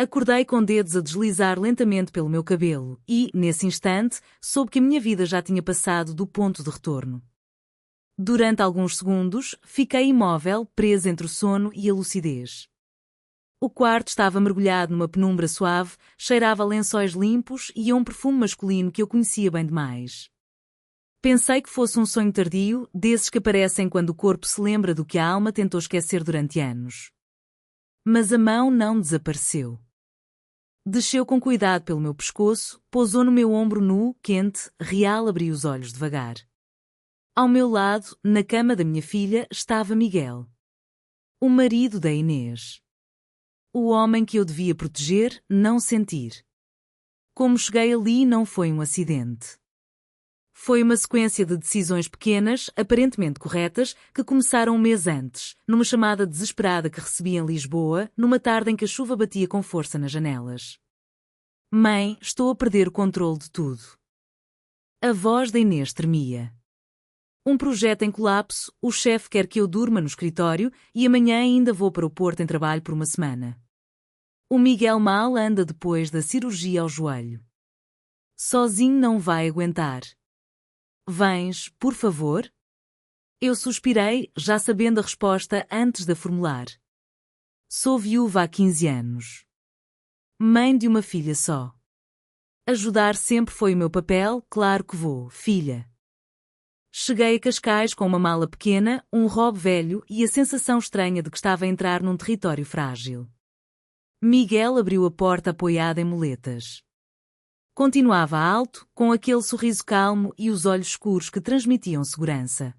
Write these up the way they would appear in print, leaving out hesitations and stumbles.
Acordei com dedos a deslizar lentamente pelo meu cabelo e, nesse instante, soube que a minha vida já tinha passado do ponto de retorno. Durante alguns segundos, fiquei imóvel, presa entre o sono e a lucidez. O quarto estava mergulhado numa penumbra suave, cheirava a lençóis limpos e a um perfume masculino que eu conhecia bem demais. Pensei que fosse um sonho tardio, desses que aparecem quando o corpo se lembra do que a alma tentou esquecer durante anos. Mas a mão não desapareceu. Desceu com cuidado pelo meu pescoço, pousou no meu ombro nu, quente, real. Abri os olhos devagar. Ao meu lado, na cama da minha filha, estava Miguel. O marido da Inês. O homem que eu devia proteger, não sentir. Como cheguei ali não foi um acidente. Foi uma sequência de decisões pequenas, aparentemente corretas, que começaram um mês antes, numa chamada desesperada que recebi em Lisboa, numa tarde em que a chuva batia com força nas janelas. Mãe, estou a perder o controle de tudo. A voz da Inês tremia. Um projeto em colapso, o chefe quer que eu durma no escritório e amanhã ainda vou para o Porto em trabalho por uma semana. O Miguel mal anda depois da cirurgia ao joelho. Sozinho não vai aguentar. Vens, por favor? Eu suspirei, já sabendo a resposta antes de a formular. Sou viúva há 15 anos. Mãe de uma filha só. Ajudar sempre foi o meu papel, claro que vou, filha. Cheguei a Cascais com uma mala pequena, um robe velho e a sensação estranha de que estava a entrar num território frágil. Miguel abriu a porta apoiado em muletas. Continuava alto, com aquele sorriso calmo e os olhos escuros que transmitiam segurança.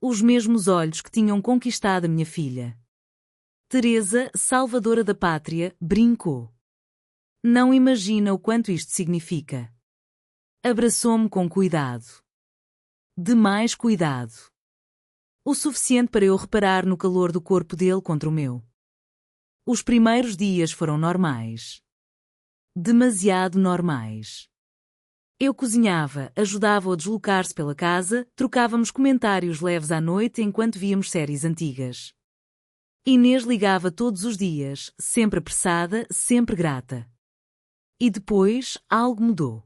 Os mesmos olhos que tinham conquistado a minha filha. Teresa, salvadora da pátria, brincou. Não imagina o quanto isto significa. Abraçou-me com cuidado. Demais cuidado. O suficiente para eu reparar no calor do corpo dele contra o meu. Os primeiros dias foram normais. Demasiado normais. Eu cozinhava, ajudava-o a deslocar-se pela casa, trocávamos comentários leves à noite enquanto víamos séries antigas. Inês ligava todos os dias, sempre apressada, sempre grata. E depois, algo mudou.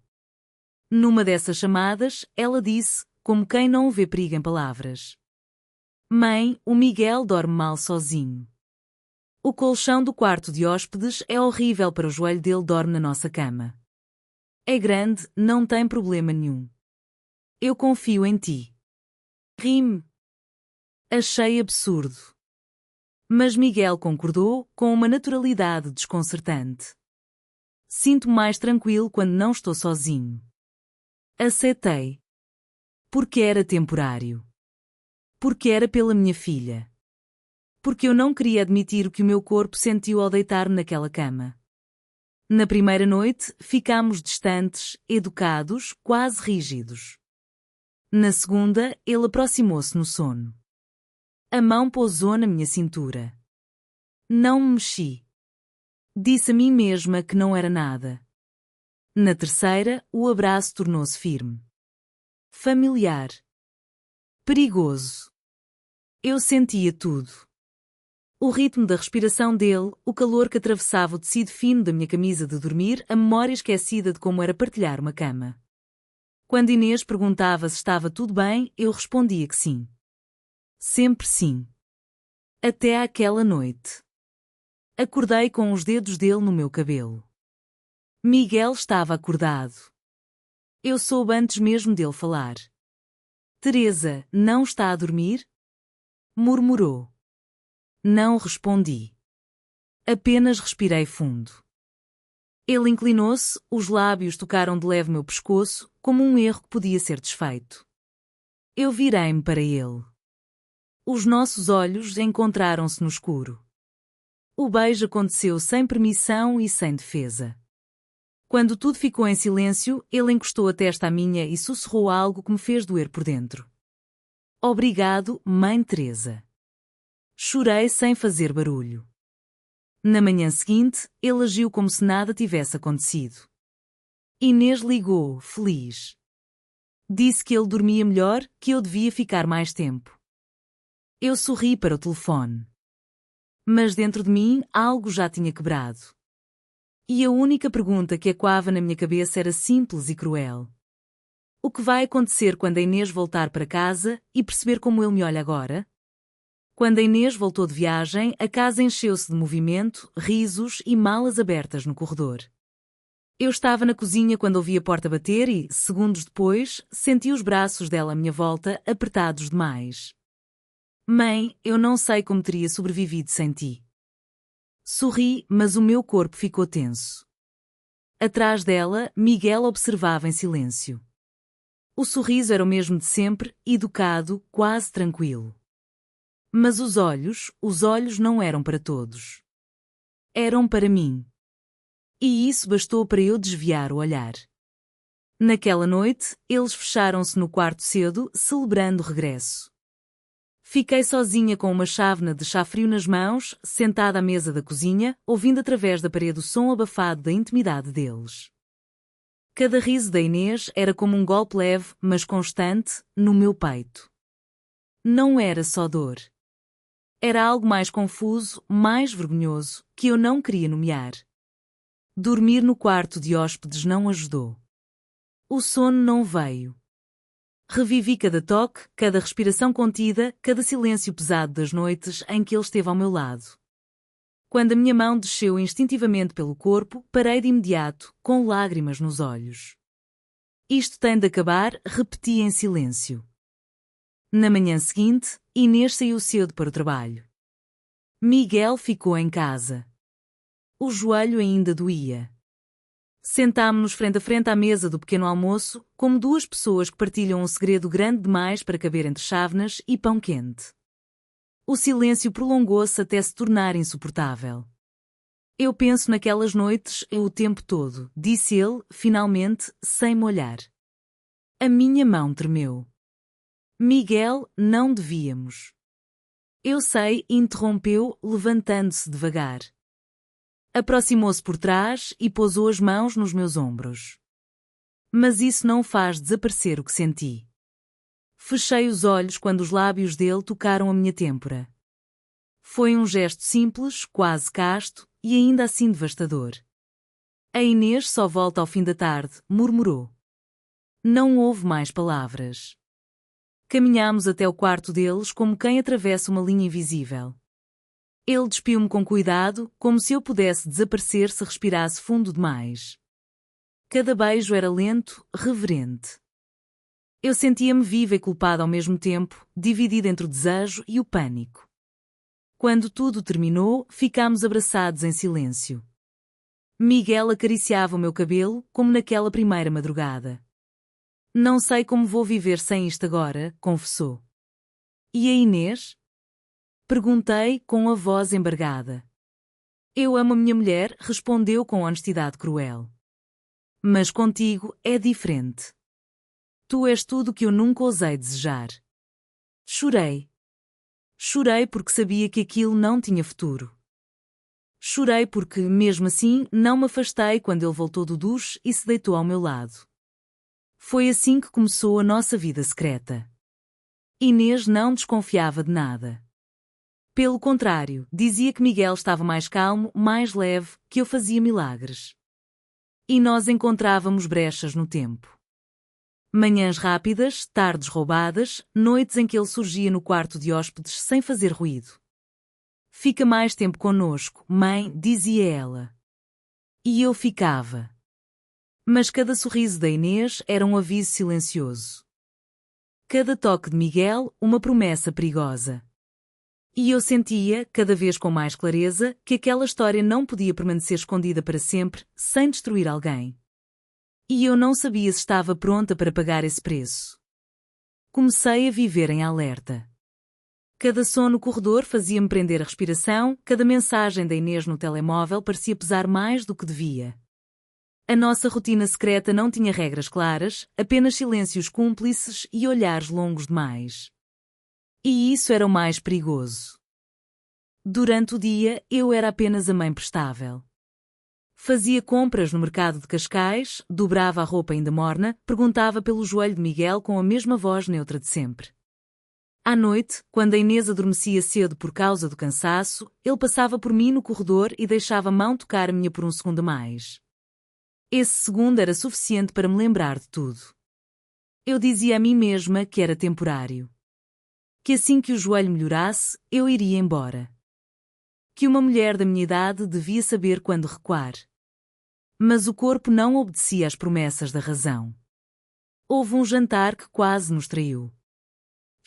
Numa dessas chamadas, ela disse, como quem não vê perigo em palavras: Mãe, o Miguel dorme mal sozinho. O colchão do quarto de hóspedes é horrível para o joelho dele, dorme na nossa cama. É grande, não tem problema nenhum. Eu confio em ti. Ri-me. Achei absurdo. Mas Miguel concordou, com uma naturalidade desconcertante. Sinto-me mais tranquilo quando não estou sozinho. Aceitei. Porque era temporário. Porque era pela minha filha. Porque eu não queria admitir o que o meu corpo sentiu ao deitar-me naquela cama. Na primeira noite, ficámos distantes, educados, quase rígidos. Na segunda, ele aproximou-se no sono. A mão pousou na minha cintura. Não me mexi. Disse a mim mesma que não era nada. Na terceira, o abraço tornou-se firme. Familiar. Perigoso. Eu sentia tudo. O ritmo da respiração dele, o calor que atravessava o tecido fino da minha camisa de dormir, a memória esquecida de como era partilhar uma cama. Quando Inês perguntava se estava tudo bem, eu respondia que sim. Sempre sim. Até àquela noite. Acordei com os dedos dele no meu cabelo. Miguel estava acordado. Eu soube antes mesmo dele falar. Teresa, não está a dormir? Murmurou. Não respondi. Apenas respirei fundo. Ele inclinou-se, os lábios tocaram de leve meu pescoço, como um erro que podia ser desfeito. Eu virei-me para ele. Os nossos olhos encontraram-se no escuro. O beijo aconteceu sem permissão e sem defesa. Quando tudo ficou em silêncio, ele encostou a testa à minha e sussurrou algo que me fez doer por dentro. Obrigado, Mãe Teresa. Chorei sem fazer barulho. Na manhã seguinte, ele agiu como se nada tivesse acontecido. Inês ligou, feliz. Disse que ele dormia melhor, que eu devia ficar mais tempo. Eu sorri para o telefone. Mas dentro de mim algo já tinha quebrado. E a única pergunta que ecoava na minha cabeça era simples e cruel. O que vai acontecer quando a Inês voltar para casa e perceber como ele me olha agora? Quando a Inês voltou de viagem, a casa encheu-se de movimento, risos e malas abertas no corredor. Eu estava na cozinha quando ouvi a porta bater e, segundos depois, senti os braços dela à minha volta apertados demais. Mãe, eu não sei como teria sobrevivido sem ti. Sorri, mas o meu corpo ficou tenso. Atrás dela, Miguel observava em silêncio. O sorriso era o mesmo de sempre, educado, quase tranquilo. Mas os olhos não eram para todos. Eram para mim. E isso bastou para eu desviar o olhar. Naquela noite, eles fecharam-se no quarto cedo, celebrando o regresso. Fiquei sozinha com uma chávena de chá frio nas mãos, sentada à mesa da cozinha, ouvindo através da parede o som abafado da intimidade deles. Cada riso da Inês era como um golpe leve, mas constante, no meu peito. Não era só dor. Era algo mais confuso, mais vergonhoso, que eu não queria nomear. Dormir no quarto de hóspedes não ajudou. O sono não veio. Revivi cada toque, cada respiração contida, cada silêncio pesado das noites em que ele esteve ao meu lado. Quando a minha mão desceu instintivamente pelo corpo, parei de imediato, com lágrimas nos olhos. Isto tem de acabar, repeti em silêncio. Na manhã seguinte, Inês saiu cedo para o trabalho. Miguel ficou em casa. O joelho ainda doía. Sentámo-nos frente a frente à mesa do pequeno almoço, como duas pessoas que partilham um segredo grande demais para caber entre chávenas e pão quente. O silêncio prolongou-se até se tornar insuportável. Eu penso naquelas noites o tempo todo, disse ele, finalmente, sem me olhar. A minha mão tremeu. Miguel, não devíamos. Eu sei, interrompeu, levantando-se devagar. Aproximou-se por trás e pousou as mãos nos meus ombros. Mas isso não faz desaparecer o que senti. Fechei os olhos quando os lábios dele tocaram a minha têmpora. Foi um gesto simples, quase casto, e ainda assim devastador. A Inês só volta ao fim da tarde, murmurou. Não houve mais palavras. Caminhámos até o quarto deles como quem atravessa uma linha invisível. Ele despiu-me com cuidado, como se eu pudesse desaparecer se respirasse fundo demais. Cada beijo era lento, reverente. Eu sentia-me viva e culpada ao mesmo tempo, dividida entre o desejo e o pânico. Quando tudo terminou, ficámos abraçados em silêncio. Miguel acariciava o meu cabelo, como naquela primeira madrugada. Não sei como vou viver sem isto agora, confessou. E a Inês? Perguntei com a voz embargada. Eu amo a minha mulher, respondeu com honestidade cruel. Mas contigo é diferente. Tu és tudo o que eu nunca ousei desejar. Chorei. Chorei porque sabia que aquilo não tinha futuro. Chorei porque, mesmo assim, não me afastei quando ele voltou do duche e se deitou ao meu lado. Foi assim que começou a nossa vida secreta. Inês não desconfiava de nada. Pelo contrário, dizia que Miguel estava mais calmo, mais leve, que eu fazia milagres. E nós encontrávamos brechas no tempo. Manhãs rápidas, tardes roubadas, noites em que ele surgia no quarto de hóspedes sem fazer ruído. Fica mais tempo conosco, mãe, dizia ela. E eu ficava. Mas cada sorriso da Inês era um aviso silencioso. Cada toque de Miguel, uma promessa perigosa. E eu sentia, cada vez com mais clareza, que aquela história não podia permanecer escondida para sempre, sem destruir alguém. E eu não sabia se estava pronta para pagar esse preço. Comecei a viver em alerta. Cada som no corredor fazia-me prender a respiração, cada mensagem da Inês no telemóvel parecia pesar mais do que devia. A nossa rotina secreta não tinha regras claras, apenas silêncios cúmplices e olhares longos demais. E isso era o mais perigoso. Durante o dia, eu era apenas a mãe prestável. Fazia compras no mercado de Cascais, dobrava a roupa ainda morna, perguntava pelo joelho de Miguel com a mesma voz neutra de sempre. À noite, quando a Inês adormecia cedo por causa do cansaço, ele passava por mim no corredor e deixava a mão tocar a minha por um segundo a mais. Esse segundo era suficiente para me lembrar de tudo. Eu dizia a mim mesma que era temporário. Que assim que o joelho melhorasse, eu iria embora. Que uma mulher da minha idade devia saber quando recuar. Mas o corpo não obedecia às promessas da razão. Houve um jantar que quase nos traiu.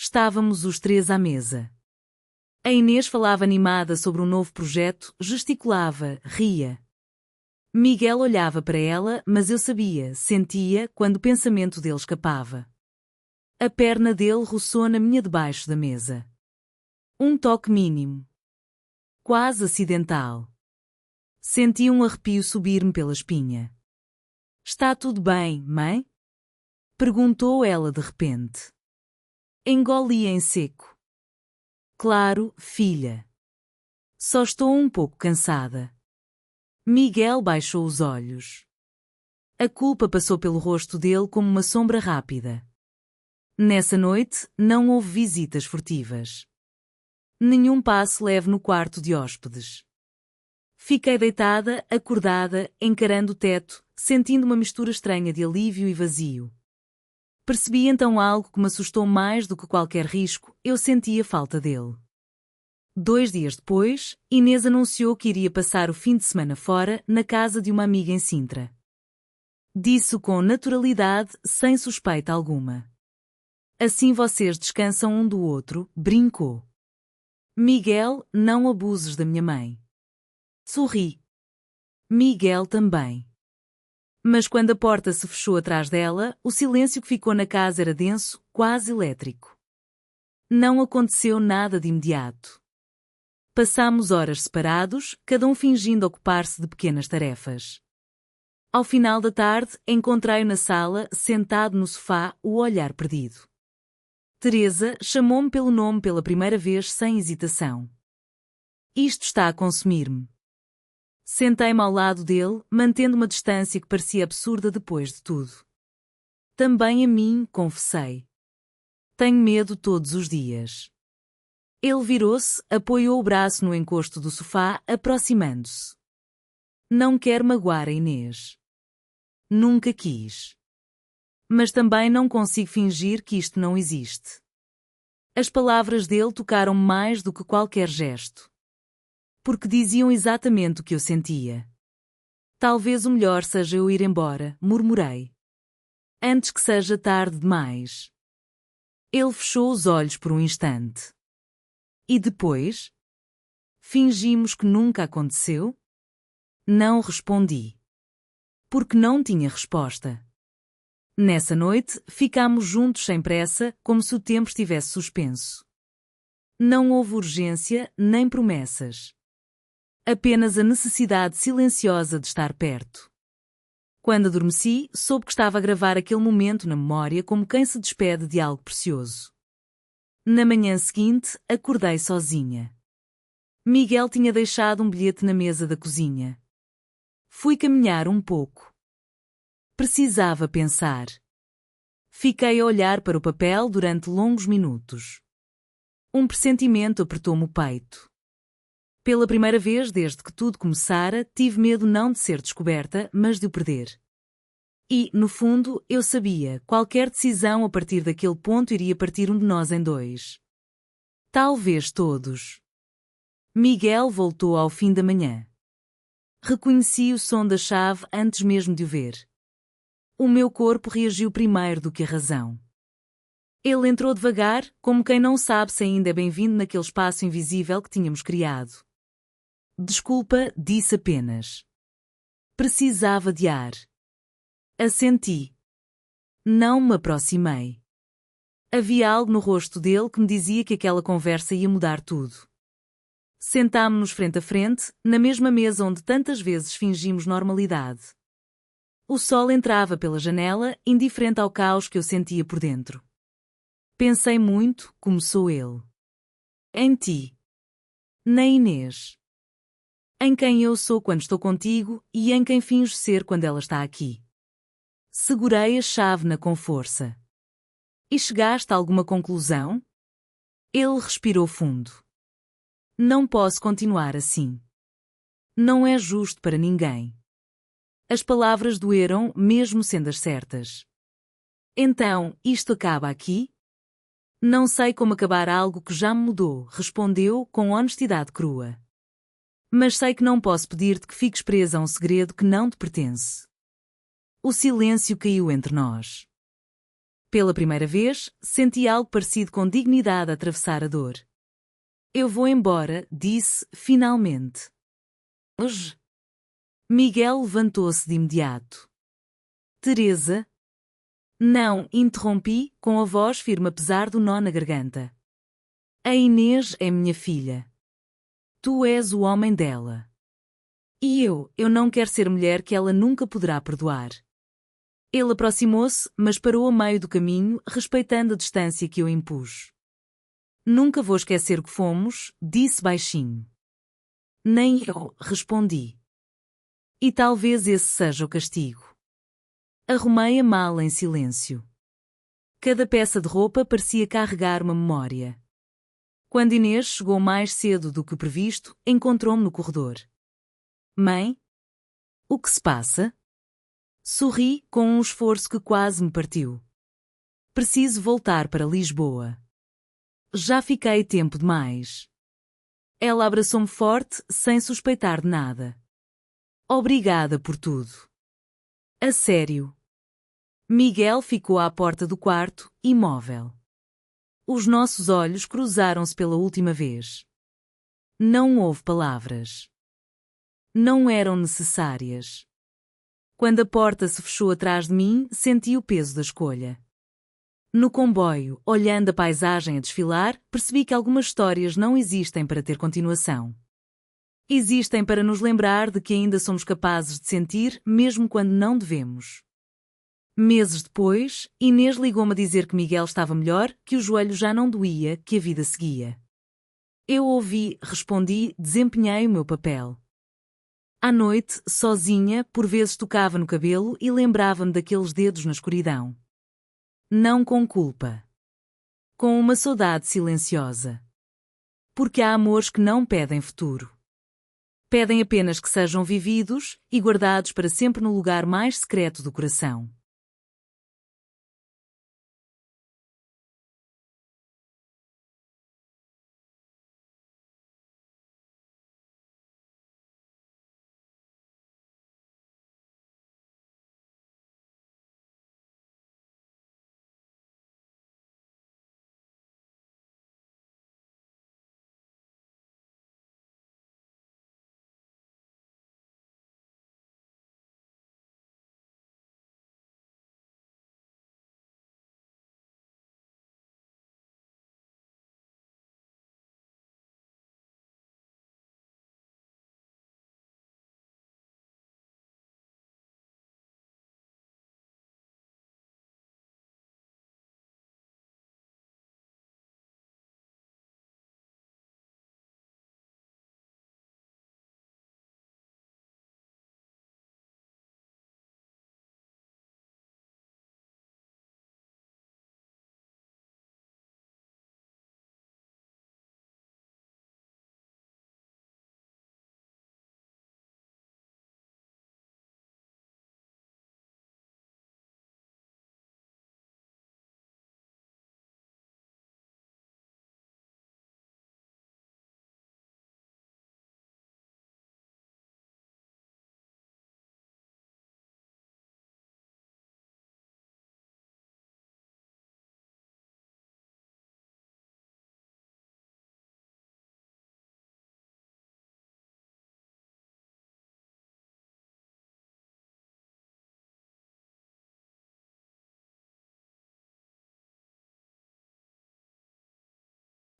Estávamos os três à mesa. A Inês falava animada sobre um novo projeto, gesticulava, ria. Miguel olhava para ela, mas eu sabia, sentia, quando o pensamento dele escapava. A perna dele roçou na minha debaixo da mesa. Um toque mínimo. Quase acidental. Senti um arrepio subir-me pela espinha. Está tudo bem, mãe? Perguntou ela de repente. Engoli em seco. Claro, filha. Só estou um pouco cansada. Miguel baixou os olhos. A culpa passou pelo rosto dele como uma sombra rápida. Nessa noite, não houve visitas furtivas. Nenhum passo leve no quarto de hóspedes. Fiquei deitada, acordada, encarando o teto, sentindo uma mistura estranha de alívio e vazio. Percebi então algo que me assustou mais do que qualquer risco, eu sentia falta dele. 2 dias depois, Inês anunciou que iria passar o fim de semana fora, na casa de uma amiga em Sintra. Disse-o com naturalidade, sem suspeita alguma. Assim vocês descansam um do outro, brincou. Miguel, não abuses da minha mãe. Sorri. Miguel também. Mas quando a porta se fechou atrás dela, o silêncio que ficou na casa era denso, quase elétrico. Não aconteceu nada de imediato. Passámos horas separados, cada um fingindo ocupar-se de pequenas tarefas. Ao final da tarde, encontrei-o na sala, sentado no sofá, o olhar perdido. Teresa chamou-me pelo nome pela primeira vez sem hesitação. Isto está a consumir-me. Sentei-me ao lado dele, mantendo uma distância que parecia absurda depois de tudo. Também a mim, confessei. Tenho medo todos os dias. Ele virou-se, apoiou o braço no encosto do sofá, aproximando-se. Não quero magoar a Inês. Nunca quis. Mas também não consigo fingir que isto não existe. As palavras dele tocaram mais do que qualquer gesto. Porque diziam exatamente o que eu sentia. Talvez o melhor seja eu ir embora, murmurei. Antes que seja tarde demais. Ele fechou os olhos por um instante. E depois? Fingimos que nunca aconteceu? Não respondi. Porque não tinha resposta. Nessa noite, ficámos juntos sem pressa, como se o tempo estivesse suspenso. Não houve urgência, nem promessas. Apenas a necessidade silenciosa de estar perto. Quando adormeci, soube que estava a gravar aquele momento na memória como quem se despede de algo precioso. Na manhã seguinte, acordei sozinha. Miguel tinha deixado um bilhete na mesa da cozinha. Fui caminhar um pouco. Precisava pensar. Fiquei a olhar para o papel durante longos minutos. Um pressentimento apertou-me o peito. Pela primeira vez desde que tudo começara, tive medo não de ser descoberta, mas de o perder. E, no fundo, eu sabia, qualquer decisão a partir daquele ponto iria partir um de nós em dois. Talvez todos. Miguel voltou ao fim da manhã. Reconheci o som da chave antes mesmo de o ver. O meu corpo reagiu primeiro do que a razão. Ele entrou devagar, como quem não sabe se ainda é bem-vindo naquele espaço invisível que tínhamos criado. Desculpa, disse apenas. Precisava de ar. Assenti. Não me aproximei. Havia algo no rosto dele que me dizia que aquela conversa ia mudar tudo. Sentámo-nos frente a frente, na mesma mesa onde tantas vezes fingimos normalidade. O sol entrava pela janela, indiferente ao caos que eu sentia por dentro. Pensei muito, começou ele. Em ti. Na Inês. Em quem eu sou quando estou contigo e em quem finjo ser quando ela está aqui. Segurei a chávena com força. E chegaste a alguma conclusão? Ele respirou fundo. Não posso continuar assim. Não é justo para ninguém. As palavras doeram, mesmo sendo as certas. Então, isto acaba aqui? Não sei como acabar algo que já me mudou, respondeu com honestidade crua. Mas sei que não posso pedir-te que fiques presa a um segredo que não te pertence. O silêncio caiu entre nós. Pela primeira vez, senti algo parecido com dignidade a atravessar a dor. Eu vou embora, disse, finalmente. Hoje. Miguel levantou-se de imediato. Teresa? Não, interrompi, com a voz firme apesar do nó na garganta. A Inês é minha filha. Tu és o homem dela. E eu não quero ser mulher que ela nunca poderá perdoar. Ele aproximou-se, mas parou a meio do caminho, respeitando a distância que eu impus. Nunca vou esquecer o que fomos, disse baixinho. Nem eu, respondi. E talvez esse seja o castigo. Arrumei a mala em silêncio. Cada peça de roupa parecia carregar uma memória. Quando Inês chegou mais cedo do que o previsto, encontrou-me no corredor. Mãe? O que se passa? Sorri com um esforço que quase me partiu. Preciso voltar para Lisboa. Já fiquei tempo demais. Ela abraçou-me forte, sem suspeitar de nada. Obrigada por tudo. A sério. Miguel ficou à porta do quarto, imóvel. Os nossos olhos cruzaram-se pela última vez. Não houve palavras. Não eram necessárias. Quando a porta se fechou atrás de mim, senti o peso da escolha. No comboio, olhando a paisagem a desfilar, percebi que algumas histórias não existem para ter continuação. Existem para nos lembrar de que ainda somos capazes de sentir, mesmo quando não devemos. Meses depois, Inês ligou-me a dizer que Miguel estava melhor, que o joelho já não doía, que a vida seguia. Eu ouvi, respondi, desempenhei o meu papel. À noite, sozinha, por vezes tocava no cabelo e lembrava-me daqueles dedos na escuridão. Não com culpa. Com uma saudade silenciosa. Porque há amores que não pedem futuro. Pedem apenas que sejam vividos e guardados para sempre no lugar mais secreto do coração.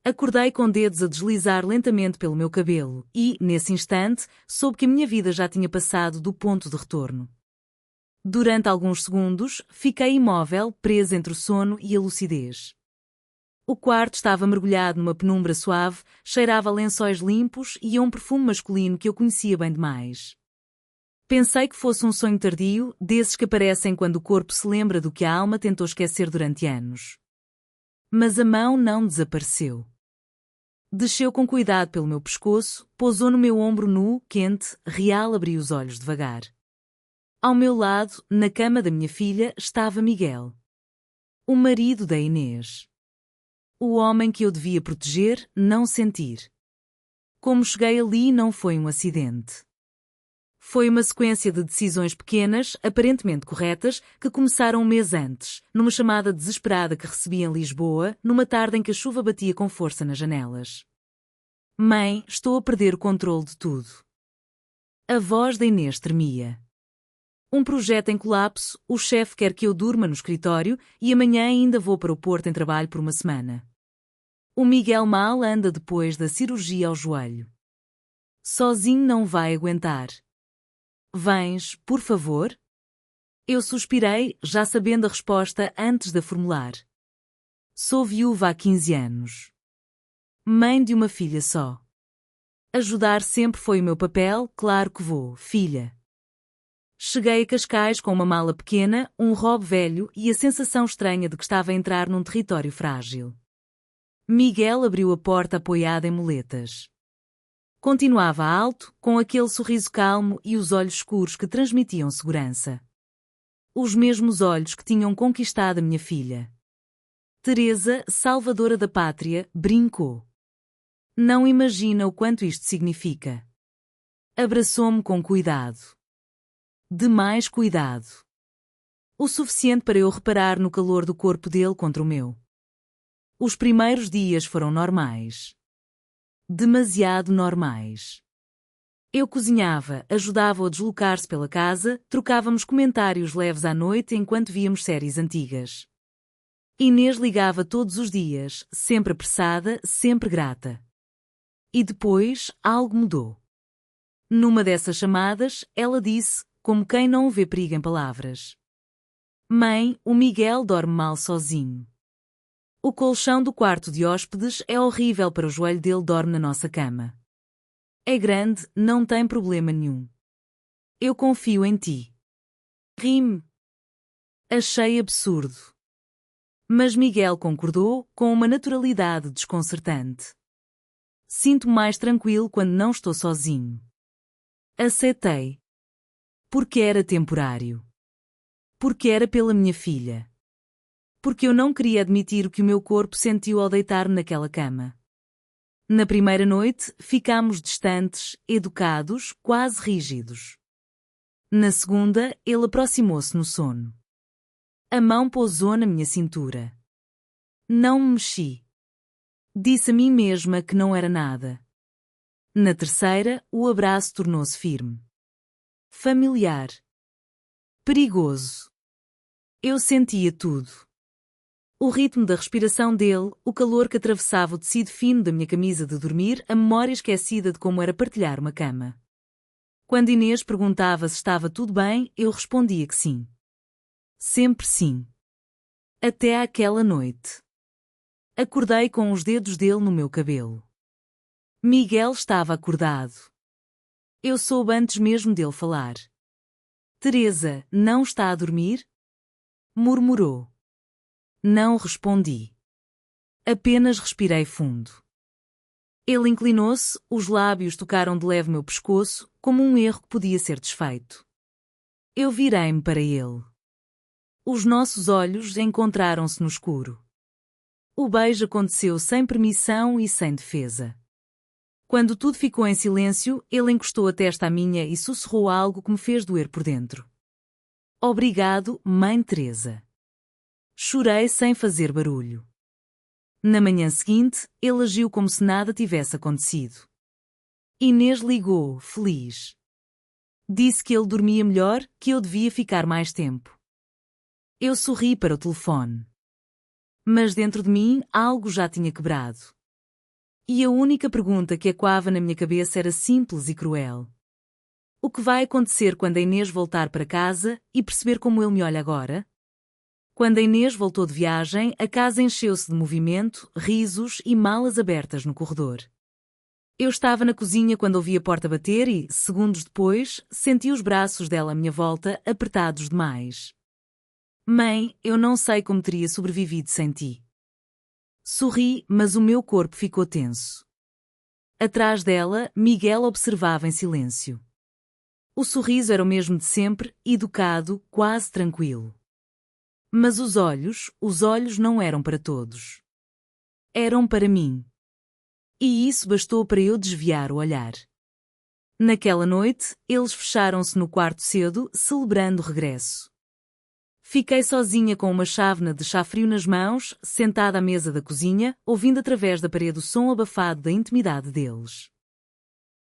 Acordei com dedos a deslizar lentamente pelo meu cabelo e, nesse instante, soube que a minha vida já tinha passado do ponto de retorno. Durante alguns segundos, fiquei imóvel, presa entre o sono e a lucidez. O quarto estava mergulhado numa penumbra suave, cheirava a lençóis limpos e a um perfume masculino que eu conhecia bem demais. Pensei que fosse um sonho tardio, desses que aparecem quando o corpo se lembra do que a alma tentou esquecer durante anos. Mas a mão não desapareceu. Desceu com cuidado pelo meu pescoço, pousou no meu ombro nu, quente, real. Abri os olhos devagar. Ao meu lado, na cama da minha filha, estava Miguel. O marido da Inês. O homem que eu devia proteger, não sentir. Como cheguei ali não foi um acidente. Foi uma sequência de decisões pequenas, aparentemente corretas, que começaram um mês antes, numa chamada desesperada que recebi em Lisboa, numa tarde em que a chuva batia com força nas janelas. Mãe, estou a perder o controle de tudo. A voz da Inês tremia. Um projeto em colapso, o chefe quer que eu durma no escritório e amanhã ainda vou para o Porto em trabalho por uma semana. O Miguel mal anda depois da cirurgia ao joelho. Sozinho não vai aguentar. Vens, por favor? Eu suspirei, já sabendo a resposta antes de a formular. Sou viúva há 15 anos. Mãe de uma filha só. Ajudar sempre foi o meu papel, claro que vou, filha. Cheguei a Cascais com uma mala pequena, um robe velho e a sensação estranha de que estava a entrar num território frágil. Miguel abriu a porta apoiado em muletas. Continuava alto, com aquele sorriso calmo e os olhos escuros que transmitiam segurança. Os mesmos olhos que tinham conquistado a minha filha. Teresa, salvadora da pátria, brincou. Não imagina o quanto isto significa. Abraçou-me com cuidado. Demais cuidado. O suficiente para eu reparar no calor do corpo dele contra o meu. Os primeiros dias foram normais. Demasiado normais. Eu cozinhava, ajudava-o a deslocar-se pela casa, trocávamos comentários leves à noite enquanto víamos séries antigas. Inês ligava todos os dias, sempre apressada, sempre grata. E depois, algo mudou. Numa dessas chamadas, ela disse, como quem não vê perigo em palavras: Mãe, o Miguel dorme mal sozinho. O colchão do quarto de hóspedes é horrível para o joelho dele, dorme na nossa cama. É grande, não tem problema nenhum. Eu confio em ti. Ri-me. Achei absurdo. Mas Miguel concordou, com uma naturalidade desconcertante. Sinto-me mais tranquilo quando não estou sozinho. Aceitei. Porque era temporário. Porque era pela minha filha. Porque eu não queria admitir o que o meu corpo sentiu ao deitar-me naquela cama. Na primeira noite, ficámos distantes, educados, quase rígidos. Na segunda, ele aproximou-se no sono. A mão pousou na minha cintura. Não me mexi. Disse a mim mesma que não era nada. Na terceira, o abraço tornou-se firme. Familiar. Perigoso. Eu sentia tudo. O ritmo da respiração dele, o calor que atravessava o tecido fino da minha camisa de dormir, a memória esquecida de como era partilhar uma cama. Quando Inês perguntava se estava tudo bem, eu respondia que sim. Sempre sim. Até àquela noite. Acordei com os dedos dele no meu cabelo. Miguel estava acordado. Eu soube antes mesmo dele falar. Teresa, não está a dormir? Murmurou. Não respondi. Apenas respirei fundo. Ele inclinou-se, os lábios tocaram de leve meu pescoço, como um erro que podia ser desfeito. Eu virei-me para ele. Os nossos olhos encontraram-se no escuro. O beijo aconteceu sem permissão e sem defesa. Quando tudo ficou em silêncio, ele encostou a testa à minha e sussurrou algo que me fez doer por dentro. Obrigado, Mãe Teresa. Chorei sem fazer barulho. Na manhã seguinte, ele agiu como se nada tivesse acontecido. Inês ligou, feliz. Disse que ele dormia melhor, que eu devia ficar mais tempo. Eu sorri para o telefone. Mas dentro de mim, algo já tinha quebrado. E a única pergunta que ecoava na minha cabeça era simples e cruel. O que vai acontecer quando a Inês voltar para casa e perceber como ele me olha agora? Quando a Inês voltou de viagem, a casa encheu-se de movimento, risos e malas abertas no corredor. Eu estava na cozinha quando ouvi a porta bater e, segundos depois, senti os braços dela à minha volta, apertados demais. Mãe, eu não sei como teria sobrevivido sem ti. Sorri, mas o meu corpo ficou tenso. Atrás dela, Miguel observava em silêncio. O sorriso era o mesmo de sempre, educado, quase tranquilo. Mas os olhos não eram para todos. Eram para mim. E isso bastou para eu desviar o olhar. Naquela noite, eles fecharam-se no quarto cedo, celebrando o regresso. Fiquei sozinha com uma chávena de chá frio nas mãos, sentada à mesa da cozinha, ouvindo através da parede o som abafado da intimidade deles.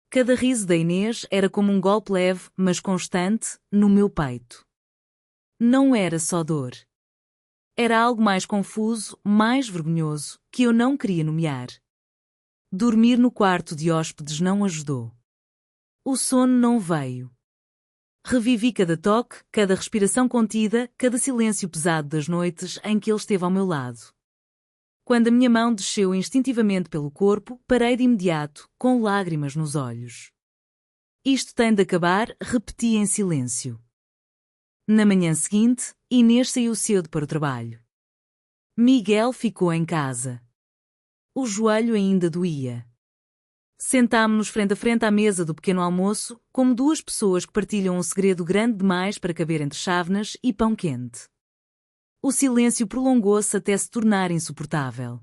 Cada riso da Inês era como um golpe leve, mas constante, no meu peito. Não era só dor. Era algo mais confuso, mais vergonhoso, que eu não queria nomear. Dormir no quarto de hóspedes não ajudou. O sono não veio. Revivi cada toque, cada respiração contida, cada silêncio pesado das noites em que ele esteve ao meu lado. Quando a minha mão desceu instintivamente pelo corpo, parei de imediato, com lágrimas nos olhos. Isto tem de acabar, repeti em silêncio. Na manhã seguinte, Inês saiu cedo para o trabalho. Miguel ficou em casa. O joelho ainda doía. Sentámo-nos frente a frente à mesa do pequeno almoço, como duas pessoas que partilham um segredo grande demais para caber entre chávenas e pão quente. O silêncio prolongou-se até se tornar insuportável.